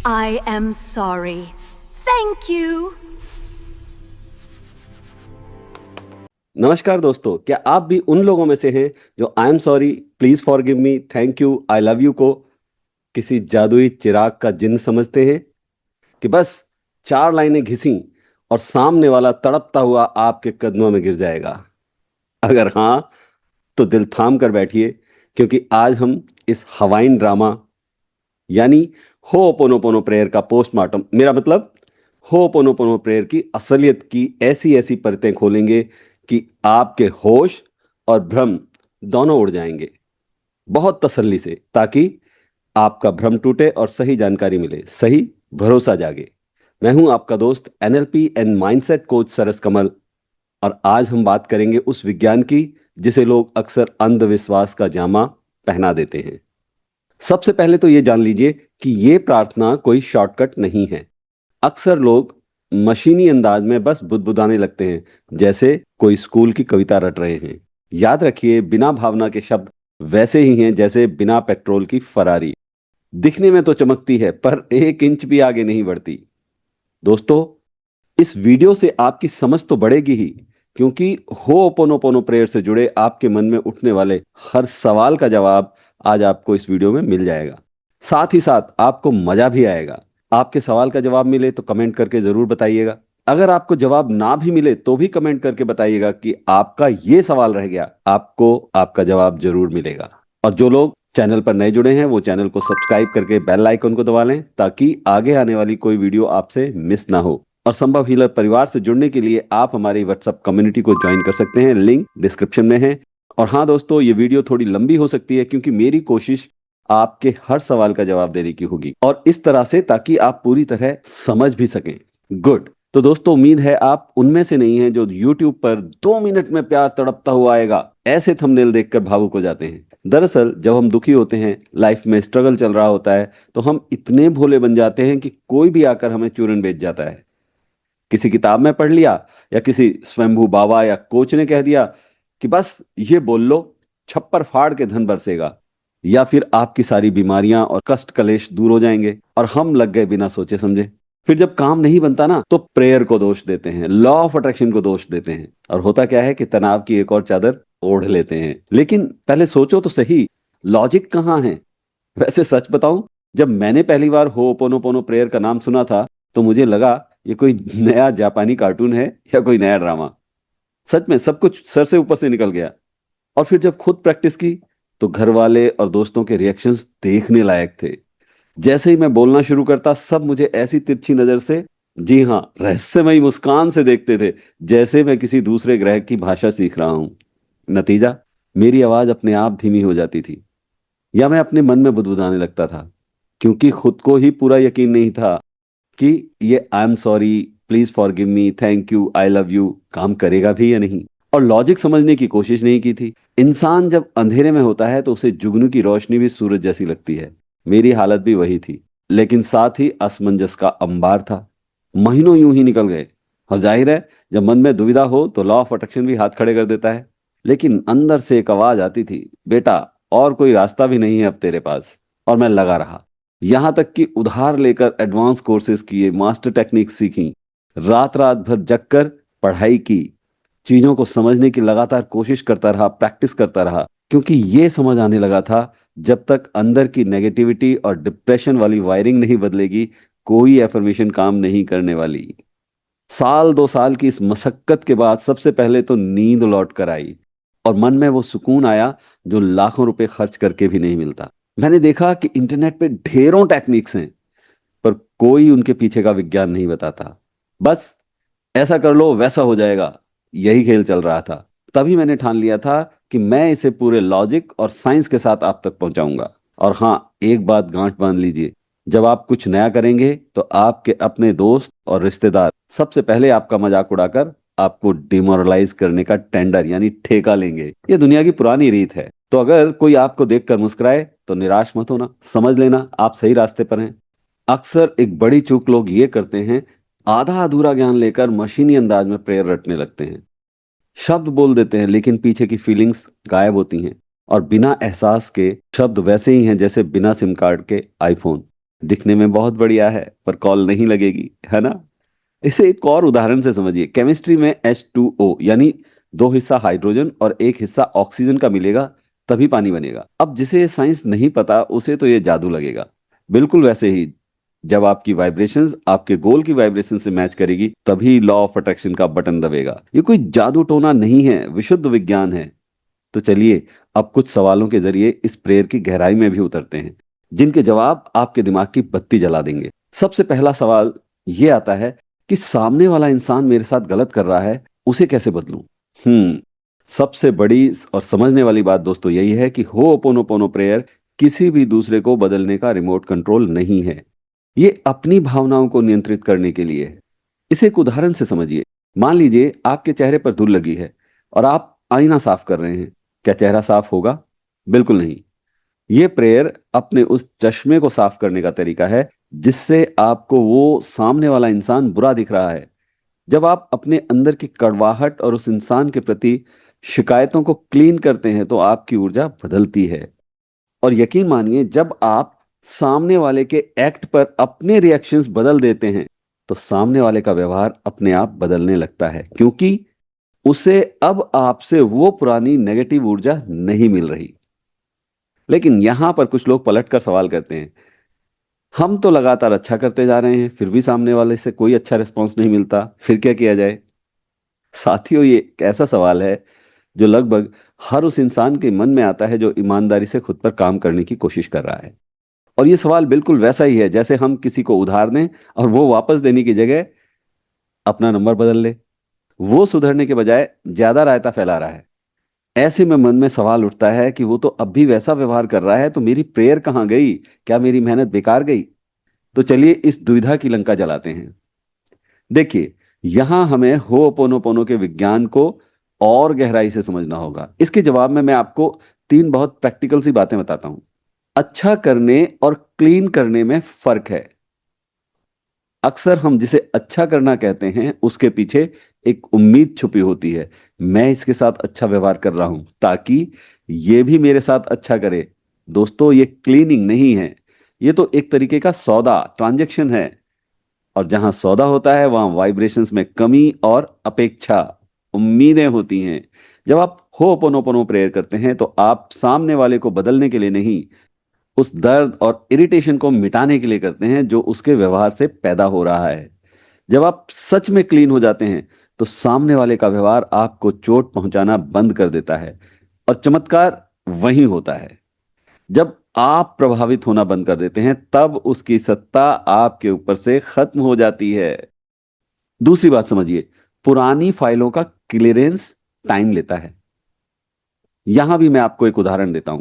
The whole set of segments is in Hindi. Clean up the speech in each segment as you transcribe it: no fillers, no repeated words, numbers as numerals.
I am sorry. Thank you. नमस्कार दोस्तों, क्या आप भी उन लोगों में से हैं जो I am sorry, please forgive me, thank you, I love you को किसी जादुई चिराग का जिन्न समझते हैं कि बस 4 लाइनें घिसी और सामने वाला तड़पता हुआ आपके कदमों में गिर जाएगा? अगर हाँ, तो दिल थाम कर बैठिए, क्योंकि आज हम इस हवाइन ड्रामा यानी हो'ओपोनोपोनो प्रेयर का पोस्टमार्टम, मेरा मतलब हो'ओपोनोपोनो प्रेयर की असलियत की ऐसी ऐसी परतें खोलेंगे कि आपके होश और भ्रम दोनों उड़ जाएंगे, बहुत तसल्ली से, ताकि आपका भ्रम टूटे और सही जानकारी मिले, सही भरोसा जागे। मैं हूं आपका दोस्त एनएलपी एंड माइंडसेट कोच सरस कमल, और आज हम बात करेंगे उस विज्ञान की जिसे लोग अक्सर अंधविश्वास का जामा पहना देते हैं। सबसे पहले तो ये जान लीजिए कि ये प्रार्थना कोई शॉर्टकट नहीं है। अक्सर लोग मशीनी अंदाज में बस बुदबुदाने लगते हैं, जैसे कोई स्कूल की कविता रट रहे हैं। याद रखिए, बिना भावना के शब्द वैसे ही हैं जैसे बिना पेट्रोल की फरारी। दिखने में तो चमकती है, पर 1 इंच भी आगे नहीं बढ़ती। दोस्तों, इस वीडियो से आपकी समझ तो बढ़ेगी ही, क्योंकि हो'ओपोनोपोनो प्रेयर से जुड़े आपके मन में उठने वाले हर सवाल का जवाब आज आपको इस वीडियो में मिल जाएगा। साथ ही साथ आपको मजा भी आएगा। आपके सवाल का जवाब मिले तो कमेंट करके जरूर बताइएगा। अगर आपको जवाब ना भी मिले तो भी कमेंट करके बताइएगा कि आपका ये सवाल रह गया, आपको आपका जवाब जरूर मिलेगा। और जो लोग चैनल पर नए जुड़े हैं वो चैनल को सब्सक्राइब करके बेल आइकन को दबा लें, ताकि आगे आने वाली कोई वीडियो आपसे मिस ना हो। और संभव हीलर परिवार से जुड़ने के लिए आप हमारी व्हाट्सएप कम्युनिटी को ज्वाइन कर सकते हैं, लिंक डिस्क्रिप्शन में है। और हाँ दोस्तों, ये वीडियो थोड़ी लंबी हो सकती है, क्योंकि मेरी कोशिश आपके हर सवाल का जवाब देने की होगी, और इस तरह से ताकि आप पूरी तरह समझ भी सकें। गुड। तो दोस्तों, उम्मीद है आप उनमें से नहीं हैं जो YouTube पर 2 मिनट में प्यार तड़पता हुआ आएगा ऐसे थंबनेल देखकर भावुक हो जाते हैं। दरअसल जब हम दुखी होते हैं, लाइफ में स्ट्रगल चल रहा होता है, तो हम इतने भोले बन जाते हैं कि कोई भी आकर हमें चूरन बेच जाता है। किसी किताब में पढ़ लिया, या किसी स्वयंभू बाबा या कोच ने कह दिया कि बस ये बोल लो, छप्पर फाड़ के धन बरसेगा, या फिर आपकी सारी बीमारियां और कष्ट कलेश दूर हो जाएंगे, और हम लग गए बिना सोचे समझे। फिर जब काम नहीं बनता ना, तो प्रेयर को दोष देते हैं, लॉ ऑफ अट्रैक्शन को दोष देते हैं, और होता क्या है कि तनाव की एक और चादर ओढ़ लेते हैं। लेकिन पहले सोचो तो सही, लॉजिक कहाँ है? वैसे सच बताऊं, जब मैंने पहली बार हो'ओपोनोपोनो प्रेयर का नाम सुना था, तो मुझे लगा ये कोई नया जापानी कार्टून है या कोई नया ड्रामा। सच में सब कुछ सर से ऊपर से निकल गया। और फिर जब खुद प्रैक्टिस की, तो घर वाले और दोस्तों के रिएक्शंस देखने लायक थे। जैसे ही मैं बोलना शुरू करता, सब मुझे ऐसी तिरछी नजर से, जी हाँ, रहस्यमयी मुस्कान से देखते थे, जैसे मैं किसी दूसरे ग्रह की भाषा सीख रहा हूं। नतीजा, मेरी आवाज अपने आप धीमी हो जाती थी, या मैं अपने मन में बुदबुदाने लगता था, क्योंकि खुद को ही पूरा यकीन नहीं था कि ये I am sorry, please forgive me, thank you, I love you काम करेगा भी या नहीं। और लॉजिक समझने की कोशिश नहीं की थी। इंसान जब अंधेरे में होता है तो उसे जुगनू की रोशनी भी सूरज जैसी लगती है। मेरी हालत भी वही थी, लेकिन साथ ही असमंजस का अंबार था। महीनों यूं ही निकल गए, और जाहिर है, जब मन में दुविधा हो तो लॉ ऑफ अट्रैक्शन भी हाथ खड़े कर देता है। लेकिन अंदर से एक आवाज आती थी, बेटा, और कोई रास्ता भी नहीं है अब तेरे पास। और मैं लगा रहा, यहां तक कि उधार लेकर एडवांस कोर्सेज किए, मास्टर टेक्निक सीखी, रात रात भर जगकर पढ़ाई की, चीजों को समझने की लगातार कोशिश करता रहा, प्रैक्टिस करता रहा, क्योंकि ये समझ आने लगा था, जब तक अंदर की नेगेटिविटी और डिप्रेशन वाली वायरिंग नहीं बदलेगी, कोई एफर्मेशन काम नहीं करने वाली। साल 2 साल की इस मशक्कत के बाद सबसे पहले तो नींद लौट कर आई, और मन में वो सुकून आया जो लाखों रुपए खर्च करके भी नहीं मिलता। मैंने देखा कि इंटरनेट पे ढेरों टेक्निक्स हैं, पर कोई उनके पीछे का विज्ञान नहीं बताता। बस ऐसा कर लो वैसा हो जाएगा, यही खेल चल रहा था। तभी मैंने ठान लिया था कि मैं इसे पूरे लॉजिक और साइंस के साथ आप तक पहुंचाऊंगा। और हाँ, एक बात गांठ बांध लीजिए, जब आप कुछ नया करेंगे तो आपके अपने दोस्त और रिश्तेदार सबसे पहले आपका मजाक उड़ाकर आपको डिमोरलाइज करने का टेंडर यानी ठेका लेंगे। ये दुनिया की पुरानी रीत है। तो अगर कोई आपको देखकर मुस्कुराए तो निराश मत होना, समझ लेना आप सही रास्ते पर हैं। अक्सर एक बड़ी चूक लोग ये करते हैं, आधा अधूरा ज्ञान लेकर मशीनी अंदाज में प्रेयर रटने लगते हैं। शब्द बोल देते हैं, लेकिन पीछे की फीलिंग्स गायब होती हैं, और बिना एहसास के शब्द वैसे ही हैं जैसे बिना सिम कार्ड के आईफोन। दिखने में बहुत बढ़िया है पर कॉल नहीं लगेगी, है ना? इसे एक और उदाहरण से समझिए। केमिस्ट्री में H2O यानी दो हिस्सा हाइड्रोजन और एक हिस्सा ऑक्सीजन का मिलेगा तभी पानी बनेगा। अब जिसे ये साइंस नहीं पता उसे तो ये जादू लगेगा। बिल्कुल वैसे ही जब आपकी वाइब्रेशंस आपके गोल की वाइब्रेशन से मैच करेगी तभी लॉ ऑफ अट्रैक्शन का बटन दबेगा। ये कोई जादू टोना नहीं है, विशुद्ध विज्ञान है। तो चलिए अब कुछ सवालों के जरिए इस प्रेयर की गहराई में भी उतरते हैं, जिनके जवाब आपके दिमाग की बत्ती जला देंगे। सबसे पहला सवाल ये आता है कि सामने वाला इंसान मेरे साथ गलत कर रहा है, उसे कैसे बदलूं? हम्म सबसे बड़ी और समझने वाली बात दोस्तों यही है कि होपोनोपोनो प्रेयर किसी भी दूसरे को बदलने का रिमोट कंट्रोल नहीं है। ये अपनी भावनाओं को नियंत्रित करने के लिए है। इसे एक उदाहरण से समझिए। मान लीजिए आपके चेहरे पर धूल लगी है और आप आईना साफ कर रहे हैं। क्या चेहरा साफ होगा? बिल्कुल नहीं। ये प्रेयर अपने उस चश्मे को साफ करने का तरीका है जिससे आपको वो सामने वाला इंसान बुरा दिख रहा है। जब आप अपने अंदर की कड़वाहट और उस इंसान के प्रति शिकायतों को क्लीन करते हैं तो आपकी ऊर्जा बदलती है। और यकीन मानिए जब आप सामने वाले के एक्ट पर अपने रिएक्शंस बदल देते हैं तो सामने वाले का व्यवहार अपने आप बदलने लगता है, क्योंकि उसे अब आपसे वो पुरानी नेगेटिव ऊर्जा नहीं मिल रही। लेकिन यहां पर कुछ लोग पलट कर सवाल करते हैं, हम तो लगातार अच्छा करते जा रहे हैं फिर भी सामने वाले से कोई अच्छा रिस्पॉन्स नहीं मिलता, फिर क्या किया जाए? साथियों, ये एक ऐसा सवाल है जो लगभग हर उस इंसान के मन में आता है जो ईमानदारी से खुद पर काम करने की कोशिश कर रहा है। और ये सवाल बिल्कुल वैसा ही है जैसे हम किसी को उधार दें और वो वापस देने की जगह अपना नंबर बदल ले। वो सुधरने के बजाय ज्यादा रायता फैला रहा है। ऐसे में मन में सवाल उठता है कि वो तो अब भी वैसा व्यवहार कर रहा है तो मेरी प्रेयर कहाँ गई? क्या मेरी मेहनत बेकार गई? तो चलिए इस दुविधा की लंका जलाते हैं। देखिए, यहां हमें होपोनोपोनो के विज्ञान को और गहराई से समझना होगा। इसके जवाब में मैं आपको तीन बहुत प्रैक्टिकल सी बातें बताता हूं। अच्छा करने और क्लीन करने में फर्क है। अक्सर हम जिसे अच्छा करना कहते हैं उसके पीछे एक उम्मीद छुपी होती है। मैं इसके साथ अच्छा व्यवहार कर रहा हूं ताकि ये भी मेरे साथ अच्छा करे। दोस्तों, ये क्लीनिंग नहीं है, ये तो एक तरीके का सौदा, ट्रांजैक्शन है। और जहां सौदा होता है वहां वाइब्रेशंस में कमी और अपेक्षा, उम्मीदें होती हैं। जब आप होपोनोपोनो प्रेयर करते हैं तो आप सामने वाले को बदलने के लिए नहीं, उस दर्द और इरिटेशन को मिटाने के लिए करते हैं जो उसके व्यवहार से पैदा हो रहा है। जब आप सच में क्लीन हो जाते हैं तो सामने वाले का व्यवहार आपको चोट पहुंचाना बंद कर देता है। और चमत्कार वही होता है, जब आप प्रभावित होना बंद कर देते हैं तब उसकी सत्ता आपके ऊपर से खत्म हो जाती है। दूसरी बात समझिए, पुरानी फाइलों का क्लियरेंस टाइम लेता है। यहां भी मैं आपको एक उदाहरण देता हूं।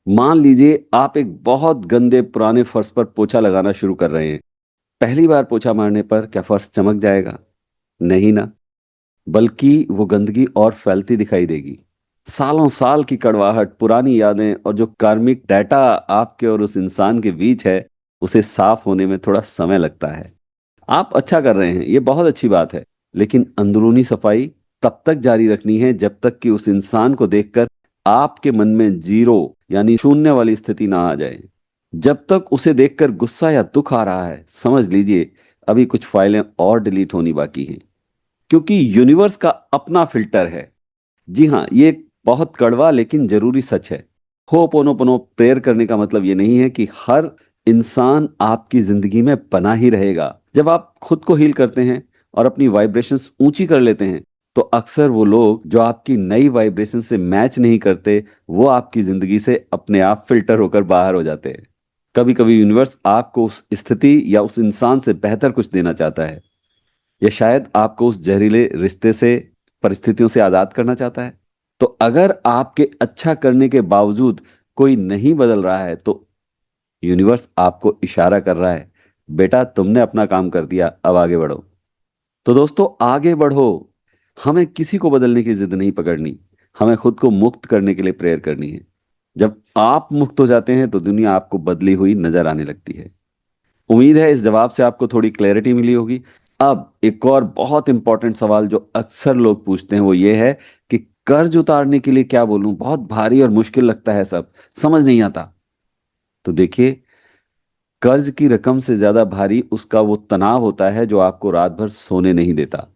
मान लीजिए आप एक बहुत गंदे पुराने फर्श पर पोछा लगाना शुरू कर रहे हैं। पहली बार पोछा मारने पर क्या फर्श चमक जाएगा? नहीं ना, बल्कि वो गंदगी और फैलती दिखाई देगी। सालों साल की कड़वाहट, पुरानी यादें और जो कार्मिक डाटा आपके और उस इंसान के बीच है उसे साफ होने में थोड़ा समय लगता है। आप अच्छा कर रहे हैं, ये बहुत अच्छी बात है, लेकिन अंदरूनी सफाई तब तक जारी रखनी है जब तक कि उस इंसान को देखकर आपके मन में जीरो यानी शून्य वाली स्थिति ना आ जाए। जब तक उसे देखकर गुस्सा या दुख आ रहा है, समझ लीजिए अभी कुछ फाइलें और डिलीट होनी बाकी हैं, क्योंकि यूनिवर्स का अपना फिल्टर है। जी हाँ, ये एक बहुत कड़वा लेकिन जरूरी सच है। होपोनोपोनो प्रेयर करने का मतलब ये नहीं है कि हर इंसान आपकी जिंदगी में बना ही रहेगा। जब आप खुद को हील करते हैं और अपनी वाइब्रेशंस ऊंची कर लेते हैं तो अक्सर वो लोग जो आपकी नई वाइब्रेशन से मैच नहीं करते वो आपकी जिंदगी से अपने आप फिल्टर होकर बाहर हो जाते हैं। कभी कभी यूनिवर्स आपको उस स्थिति या उस इंसान से बेहतर कुछ देना चाहता है, या शायद आपको उस जहरीले रिश्ते से, परिस्थितियों से आजाद करना चाहता है। तो अगर आपके अच्छा करने के बावजूद कोई नहीं बदल रहा है तो यूनिवर्स आपको इशारा कर रहा है, बेटा तुमने अपना काम कर दिया, अब आगे बढ़ो। तो दोस्तों, आगे बढ़ो। हमें किसी को बदलने की जिद नहीं पकड़नी, हमें खुद को मुक्त करने के लिए प्रेयर करनी है। जब आप मुक्त हो जाते हैं तो दुनिया आपको बदली हुई नजर आने लगती है। उम्मीद है इस जवाब से आपको थोड़ी क्लैरिटी मिली होगी। अब एक और बहुत इंपॉर्टेंट सवाल जो अक्सर लोग पूछते हैं वो ये है कि कर्ज उतारने के लिए क्या बोलूं, बहुत भारी और मुश्किल लगता है, सब समझ नहीं आता। तो देखिए, कर्ज की रकम से ज्यादा भारी उसका वो तनाव होता है जो आपको रात भर सोने नहीं देता।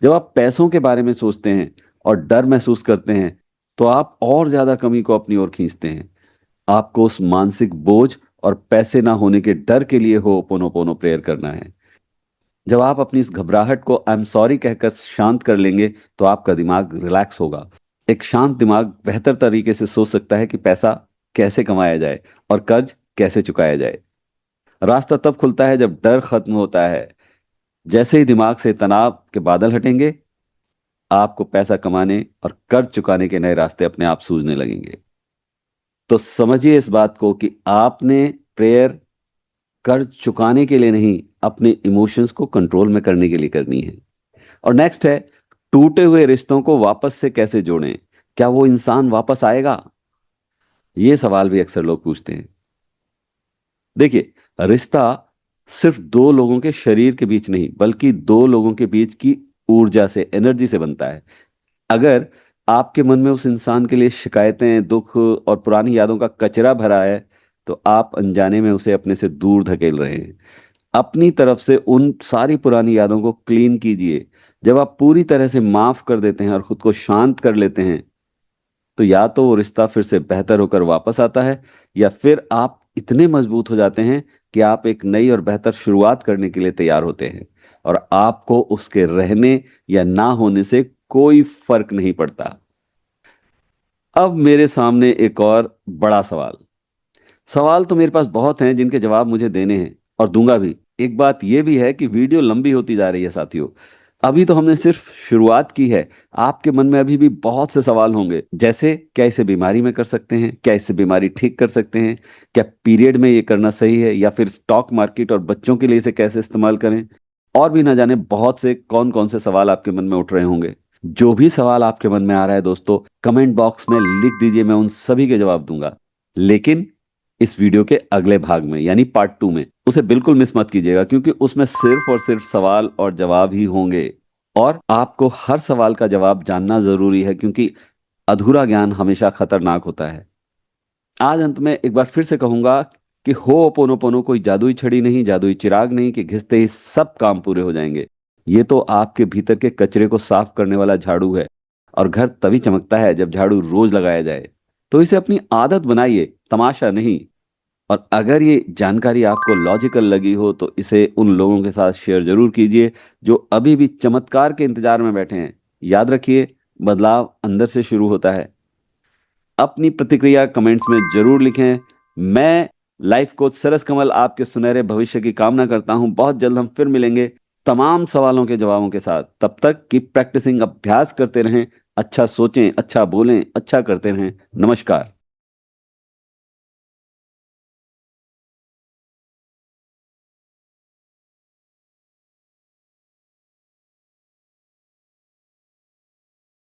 जब आप पैसों के बारे में सोचते हैं और डर महसूस करते हैं, तो आप और ज्यादा कमी को अपनी ओर खींचते हैं। आपको उस मानसिक बोझ और पैसे ना होने के डर के लिए होपोनोपोनो प्रेयर करना है। जब आप अपनी इस घबराहट को आई एम सॉरी कहकर शांत कर लेंगे, तो आपका दिमाग रिलैक्स होगा। एक शांत दिमाग बेहतर तरीके से सोच सकता है कि पैसा कैसे कमाया जाए और कर्ज कैसे चुकाया जाए। रास्ता तब खुलता है जब डर खत्म होता है। जैसे ही दिमाग से तनाव के बादल हटेंगे, आपको पैसा कमाने और कर्ज चुकाने के नए रास्ते अपने आप सूझने लगेंगे। तो समझिए इस बात को कि आपने प्रेयर कर्ज चुकाने के लिए नहीं, अपने इमोशंस को कंट्रोल में करने के लिए करनी है। और नेक्स्ट है, टूटे हुए रिश्तों को वापस से कैसे जोड़ें? क्या वो इंसान वापस आएगा? ये सवाल भी अक्सर लोग पूछते हैं। देखिए, रिश्ता सिर्फ दो लोगों के शरीर के बीच नहीं, बल्कि दो लोगों के बीच की ऊर्जा से, एनर्जी से बनता है। अगर आपके मन में उस इंसान के लिए शिकायतें, दुख और पुरानी यादों का कचरा भरा है, तो आप अनजाने में उसे अपने से दूर धकेल रहे हैं। अपनी तरफ से उन सारी पुरानी यादों को क्लीन कीजिए। जब आप पूरी तरह से माफ कर देते हैं और खुद को शांत कर लेते हैं, तो या तो वो रिश्ता फिर से बेहतर होकर वापस आता है, या फिर आप इतने मजबूत हो जाते हैं कि आप एक नई और बेहतर शुरुआत करने के लिए तैयार होते हैं, और आपको उसके रहने या ना होने से कोई फर्क नहीं पड़ता। अब मेरे सामने एक और बड़ा सवाल। सवाल तो मेरे पास बहुत हैं जिनके जवाब मुझे देने हैं, और दूंगा भी। एक बात यह भी है कि वीडियो लंबी होती जा रही है साथियों। अभी तो हमने सिर्फ शुरुआत की है। आपके मन में अभी भी बहुत से सवाल होंगे, जैसे क्या इसे बीमारी में कर सकते हैं, क्या इससे बीमारी ठीक कर सकते हैं, क्या पीरियड में ये करना सही है, या फिर स्टॉक मार्केट और बच्चों के लिए इसे कैसे इस्तेमाल करें। और भी ना जाने बहुत से कौन कौन से सवाल आपके मन में उठ रहे होंगे। जो भी सवाल आपके मन में आ रहा है दोस्तों, कमेंट बॉक्स में लिख दीजिए, मैं उन सभी के जवाब दूंगा। लेकिन इस वीडियो के अगले भाग में, यानी पार्ट 2 में, उसे बिल्कुल मिस मत कीजिएगा, क्योंकि उसमें सिर्फ और सिर्फ सवाल और जवाब ही होंगे। और आपको हर सवाल का जवाब जानना जरूरी है, क्योंकि अधूरा ज्ञान हमेशा खतरनाक होता है। आज अंत में एक बार फिर से कहूंगा कि होपोनोपोनो कोई जादुई छड़ी नहीं, जादुई चिराग नहीं कि घिसते ही सब काम पूरे हो जाएंगे। ये तो आपके भीतर के कचरे को साफ करने वाला झाड़ू है। और घर तभी चमकता है जब झाड़ू रोज लगाया जाए। तो इसे अपनी आदत बनाइए, तमाशा नहीं। और अगर ये जानकारी आपको लॉजिकल लगी हो, तो इसे उन लोगों के साथ शेयर जरूर कीजिए जो अभी भी चमत्कार के इंतजार में बैठे हैं। याद रखिए, बदलाव अंदर से शुरू होता है। अपनी प्रतिक्रिया कमेंट्स में जरूर लिखें। मैं लाइफ कोच सरस कमल आपके सुनहरे भविष्य की कामना करता हूं। बहुत जल्द हम फिर मिलेंगे तमाम सवालों के जवाबों के साथ। तब तक की प्रैक्टिसिंग, अभ्यास करते रहें, अच्छा सोचें, अच्छा बोलें, अच्छा करते रहें। नमस्कार।